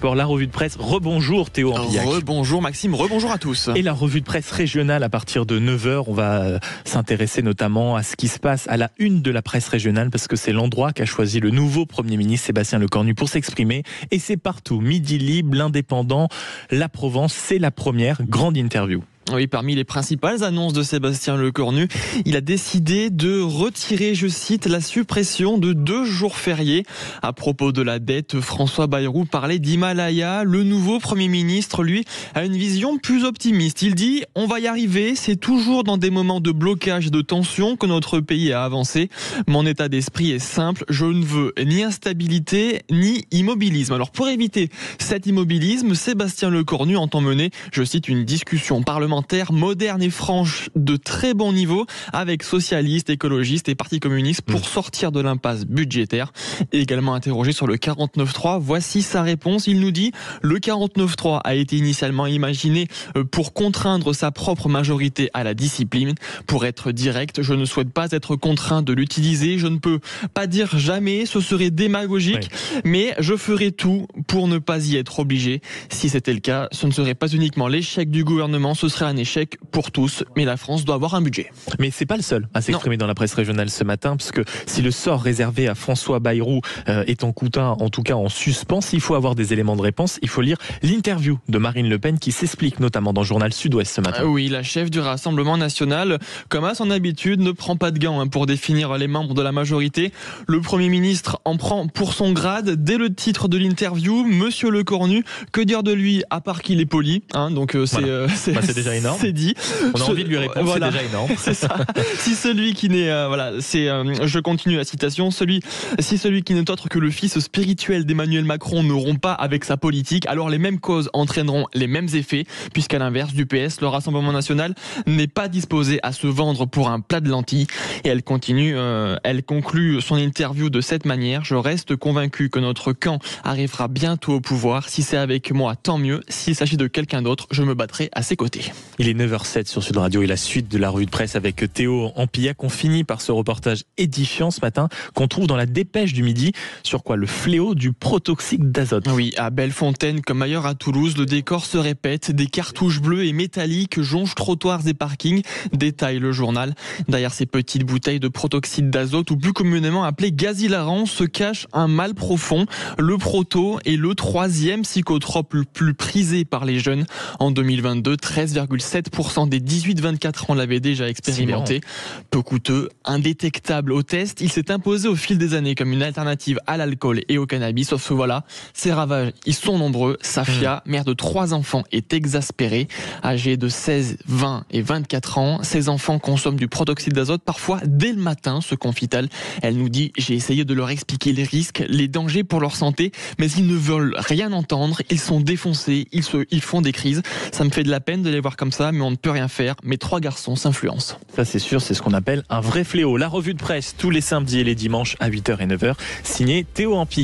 sport, la revue de presse. Rebonjour Théo Ampillac. Rebonjour Maxime, rebonjour à tous. Et la revue de presse régionale à partir de 9h. On va s'intéresser notamment à ce qui se passe à la une de la presse régionale parce que c'est l'endroit qu'a choisi le nouveau Premier ministre Sébastien Lecornu pour s'exprimer. Et c'est partout. Midi Libre, l'Indépendant, la Provence, c'est la première grande interview. Oui, parmi les principales annonces de Sébastien Lecornu, il a décidé de retirer, je cite, la suppression de 2 jours fériés. À propos de la dette, François Bayrou parlait d'Himalaya. Le nouveau Premier ministre, lui, a une vision plus optimiste. Il dit « On va y arriver, c'est toujours dans des moments de blocage et de tension que notre pays a avancé. Mon état d'esprit est simple, je ne veux ni instabilité ni immobilisme. » Alors pour éviter cet immobilisme, Sébastien Lecornu entend mener, je cite, une discussion parlementaire moderne et franche de très bon niveau avec socialistes, écologistes et partis communistes pour sortir de l'impasse budgétaire. Et également interrogé sur le 49.3, voici sa réponse. Il nous dit « Le 49.3 a été initialement imaginé pour contraindre sa propre majorité à la discipline. Pour être direct, je ne souhaite pas être contraint de l'utiliser. Je ne peux pas dire jamais, ce serait démagogique, mais je ferai tout pour ne pas y être obligé. Si c'était le cas, ce ne serait pas uniquement l'échec du gouvernement, ce serait un échec pour tous, mais la France doit avoir un budget. » Mais c'est pas le seul à s'exprimer dans la presse régionale ce matin, parce que si le sort réservé à François Bayrou est en tout cas en suspens, s'il faut avoir des éléments de réponse, il faut lire l'interview de Marine Le Pen qui s'explique notamment dans le journal Sud-Ouest ce matin. Oui, la chef du Rassemblement national, comme à son habitude, ne prend pas de gants pour définir les membres de la majorité. Le Premier ministre en prend pour son grade. Dès le titre de l'interview, Monsieur Lecornu, que dire de lui à part qu'il est poli, donc c'est déjà énorme. C'est dit. On a envie de lui répondre, voilà. C'est déjà énorme. C'est ça. Si celui qui n'est, je continue la citation, si celui qui n'est autre que le fils spirituel d'Emmanuel Macron ne rompt pas avec sa politique, alors les mêmes causes entraîneront les mêmes effets, puisqu'à l'inverse du PS, le Rassemblement national n'est pas disposé à se vendre pour un plat de lentilles. Et elle conclut son interview de cette manière: je reste convaincu que notre camp arrivera bientôt au pouvoir. Si c'est avec moi, tant mieux. S'il s'agit de quelqu'un d'autre, je me battrai à ses côtés. Il est 9h07 sur Sud Radio et la suite de la revue de presse avec Théo Ampillac. On finit par ce reportage édifiant ce matin qu'on trouve dans la Dépêche du Midi sur le fléau du protoxyde d'azote. Oui, à Bellefontaine comme ailleurs à Toulouse, le décor se répète. Des cartouches bleues et métalliques jonchent trottoirs et parkings, détaille le journal. Derrière ces petites bouteilles de protoxyde d'azote, ou plus communément appelé gaz hilarant, se cache un mal profond. Le proto est le 3e psychotrope le plus prisé par les jeunes. En 2022, 13,7% des 18-24 ans l'avaient déjà expérimenté. Peu coûteux, indétectable au test, il s'est imposé au fil des années comme une alternative à l'alcool et au cannabis. Sauf que voilà, ses ravages, ils sont nombreux. Safia, mère de 3 enfants, est exaspérée. Âgée de 16, 20 et 24 ans, ses enfants consomment du protoxyde d'azote parfois dès le matin, se confie-t-elle. Elle nous dit « J'ai essayé de leur expliquer les risques, les dangers pour leur santé, mais ils ne veulent rien entendre. Ils sont défoncés, ils font des crises. Ça me fait de la peine de les voir comme ça, mais on ne peut rien faire. Mes 3 garçons s'influencent. » Ça c'est sûr, c'est ce qu'on appelle un vrai fléau. La revue de presse tous les samedis et les dimanches à 8h et 9h, signée Théo Ampillac.